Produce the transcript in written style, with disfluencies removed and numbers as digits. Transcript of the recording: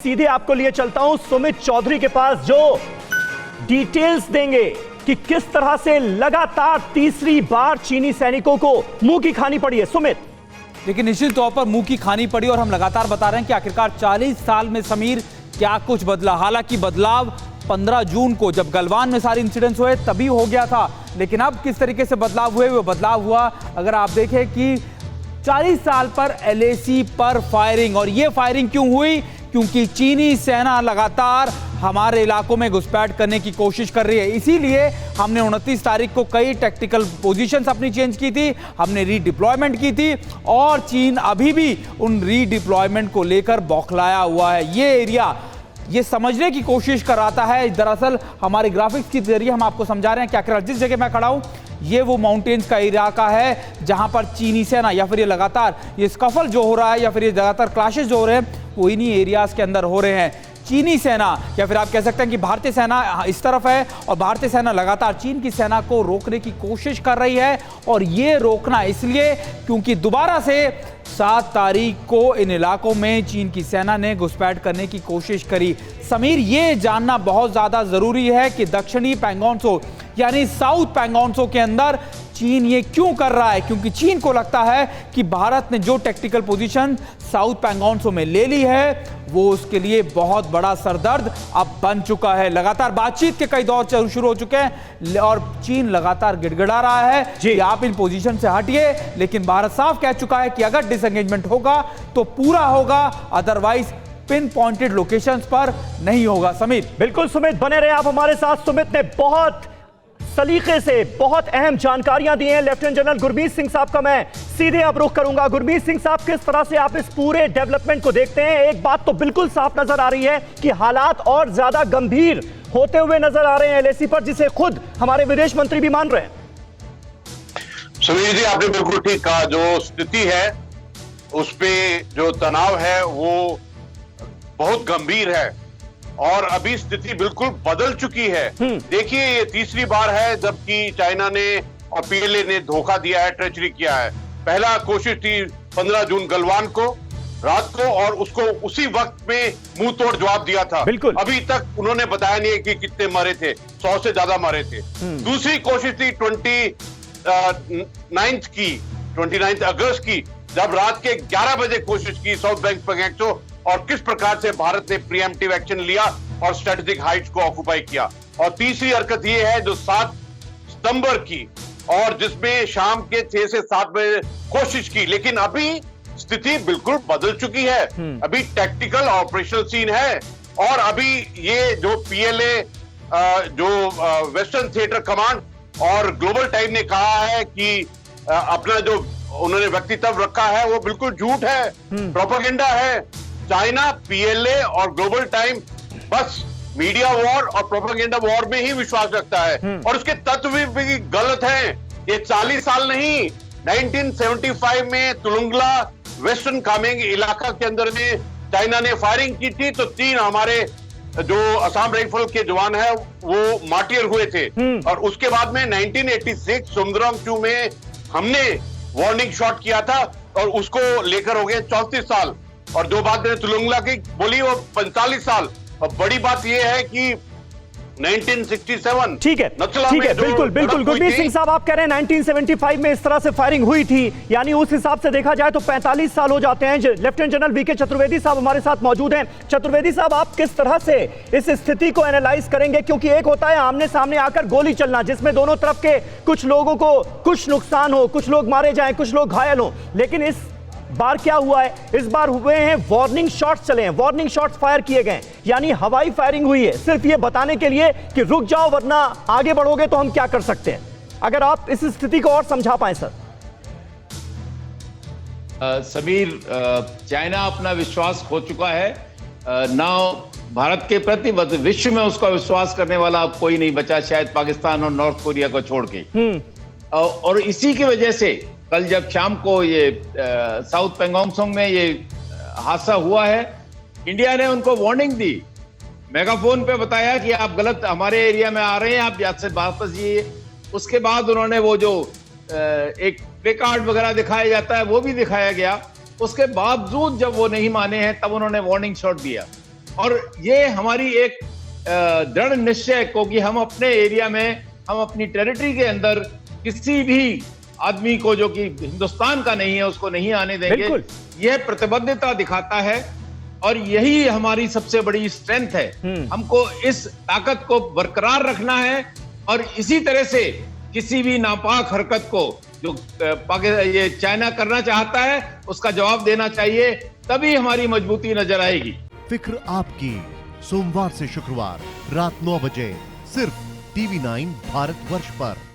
सीधे आपको लिए चलता हूं सुमित चौधरी के पास, जो डिटेल्स देंगे कि किस तरह से लगातार तीसरी बार चीनी सैनिकों को मुंह की खानी पड़ी है। सुमित, लेकिन निश्चित तौर पर मुंह की खानी पड़ी और हम लगातार बता रहे हैं कि आखिरकार 40 साल में समीर क्या कुछ बदला। हालांकि बदलाव 15 जून को जब गलवान में सारे इंसिडेंट्स हुए तभी हो गया था, लेकिन अब किस तरीके से बदलाव हुए, वो बदलाव हुआ अगर आप देखें कि 40 साल पर LAC पर फायरिंग। और ये फायरिंग क्यों हुई? क्योंकि चीनी सेना लगातार हमारे इलाकों में घुसपैठ करने की कोशिश कर रही है। इसीलिए हमने 29 तारीख को कई टैक्टिकल पोजीशंस अपनी चेंज की थी, हमने रीडिप्लॉयमेंट की थी और चीन अभी भी उन रीडिप्लॉयमेंट को लेकर बौखलाया हुआ है। ये एरिया ये समझने की कोशिश कर रहा है। दरअसल हमारे ग्राफिक्स के जरिए हम आपको समझा रहे हैं कि आखिर जिस जगह मैं खड़ा हूं ये वो माउंटेन्स का इलाका है जहां पर चीनी सेना या फिर ये लगातार ये स्कफल जो हो रहा है या फिर ये लगातार क्लैशेस जो हो रहे हैं वो इन्हीं एरियाज के अंदर हो रहे हैं। चीनी सेना या फिर आप कह सकते हैं कि भारतीय सेना इस तरफ है और भारतीय सेना लगातार चीन की सेना को रोकने की कोशिश कर रही है। और ये रोकना इसलिए क्योंकि दोबारा से 7 तारीख को इन इलाकों में चीन की सेना ने घुसपैठ करने की कोशिश करी। समीर, ये जानना बहुत ज़्यादा ज़रूरी है कि दक्षिणी पैंगोंग त्सो यानी साउथ पैंगोंग त्सो के अंदर चीन ये क्यों कर रहा है, क्योंकि चीन को लगता है कि भारत ने जो tactical position south Pangong Tso में ले ली है वो उसके लिए बहुत बड़ा सरदर्द अब बन चुका है। लगातार बातचीत के कई दौर शुरू हो चुके हैं और चीन लगातार गिड़गिड़ा रहा है कि आप इन पोजीशन से हटिए, लेकिन भारत साफ कह चुका है कि अगर डिसएंगेजमेंट होगा तो पूरा होगा, अदरवाइज पिन पॉइंटेड लोकेशंस पर नहीं होगा। समीर, बिल्कुल सुमित, बने रहे आप हमारे साथ। सुमित ने बहुत सलीके से बहुत अहम जानकारियां दी हैं। लेफ्टिनेंट जनरल गुरमीत सिंह साहब का मैं सीधे अब रुख करूंगा। गुरमीत सिंह साहब, किस तरह से आप इस पूरे डेवलपमेंट को देखते हैं? एक बात तो बिल्कुल साफ नजर आ रही है कि हालात और ज्यादा गंभीर होते हुए नजर आ रहे हैं LAC पर, जिसे खुद हमारे विदेश मंत्री भी मान रहे हैं। सुनील जी, आपने बिल्कुल ठीक कहा। जो स्थिति है उस पे जो तनाव है वो बहुत गंभीर है और अभी स्थिति बिल्कुल बदल चुकी है। देखिए, ये तीसरी बार है जबकि चाइना ने और PLA ने धोखा दिया है, ट्रेचरी किया है। पहला कोशिश थी 15 जून गलवान को रात को और उसको उसी वक्त में मुंह तोड़ जवाब दिया था। अभी तक उन्होंने बताया नहीं है कि कितने मरे थे, 100 से ज्यादा मरे थे। दूसरी कोशिश थी 29 अगस्त की, जब रात के 11 बजे कोशिश की साउथ बैंक पैंगोंग और किस प्रकार से भारत ने प्रीएम्प्टिव एक्शन लिया और स्ट्रेटेजिक हाइट्स को ऑक्युपाई किया। और तीसरी हरकत ये है जो 7 सितंबर की और जिसमें शाम के 6 से 7 बजे कोशिश की। लेकिन अभी स्थिति बिल्कुल बदल चुकी है। अभी टैक्टिकल ऑपरेशनल सीन है और अभी ये जो PLA जो वेस्टर्न थिएटर कमांड और ग्लोबल टाइम ने कहा है कि अपना जो उन्होंने व्यक्तित्व रखा है वो बिल्कुल झूठ है, प्रोपेगेंडा है। चाइना, PLA और ग्लोबल टाइम बस मीडिया वॉर और प्रोपेगेंडा वॉर में ही विश्वास रखता है और उसके तत्व भी गलत हैं। ये 40 साल नहीं, 1975 में तुलुंगला वेस्टर्न कामेंग इलाका के अंदर में चाइना ने फायरिंग की थी तो 3 हमारे जो असम राइफल के जवान है वो मार्टियर हुए थे। और उसके बाद में 1986 सुमद्रांगचू में हमने वार्निंग शॉट किया था और उसको लेकर हो गए 34 साल और जो बात मैंने तुलुंगला की बोली वो 45 साल। और बड़ी बात ये है कि 1967 ठीक है, बिल्कुल बिल्कुल। गुरमीत सिंह साहब, आप कह रहे हैं 1975 में इस तरह से फायरिंग हुई थी, यानी उस हिसाब से देखा जाए तो 45 साल हो जाते हैं। लेफ्टिनेंट जनरल VK चतुर्वेदी साहब हमारे साथ मौजूद हैं। चतुर्वेदी साहब, आप किस तरह से इस स्थिति को एनालाइज करेंगे? क्योंकि एक होता है आमने सामने आकर गोली चलना, जिसमें दोनों तरफ के कुछ लोगों को कुछ नुकसान हो, कुछ लोग मारे जाएं, कुछ लोग घायल हो, लेकिन इस बार क्या हुआ है? इस बार हुए हैं वार्निंग शॉट्स चले हैं, वार्निंग शॉट्स फायर किए गए, यानी हवाई फायरिंग हुई है, सिर्फ ये बताने के लिए कि रुक जाओ वरना आगे बढ़ोगे तो हम क्या कर सकते हैं। अगर आप इस स्थिति को और समझा पाए सर। समीर, चाइना अपना विश्वास खो चुका है ना भारत के प्रति, विश्व में उसका विश्वास करने वाला अब कोई नहीं बचा, शायद पाकिस्तान और नॉर्थ कोरिया को छोड़ के। और इसी की वजह से कल जब शाम को ये साउथ पैंगोंग त्सो में ये हादसा हुआ है, इंडिया ने उनको वार्निंग दी, मेगाफोन पे बताया कि आप गलत हमारे एरिया में आ रहे हैं, आप यहाँ से वापस जाइए। उसके बाद उन्होंने वो जो एक प्ले कार्ड वगैरह दिखाया जाता है वो भी दिखाया गया। उसके बावजूद जब वो नहीं माने हैं तब उन्होंने वार्निंग शॉट दिया और ये हमारी एक दृढ़ निश्चय को कि हम अपने एरिया में, हम अपनी टेरिटरी के अंदर किसी भी आदमी को जो कि हिंदुस्तान का नहीं है उसको नहीं आने देंगे। बिल्कुल। यह प्रतिबद्धता दिखाता है और यही हमारी सबसे बड़ी स्ट्रेंथ है। हमको इस ताकत को बरकरार रखना है और इसी तरह से किसी भी नापाक हरकत को जो ये चाइना करना चाहता है उसका जवाब देना चाहिए, तभी हमारी मजबूती नजर आएगी। फिक्र आपकी, सोमवार से शुक्रवार रात 9 बजे सिर्फ TV9 भारतवर्ष पर।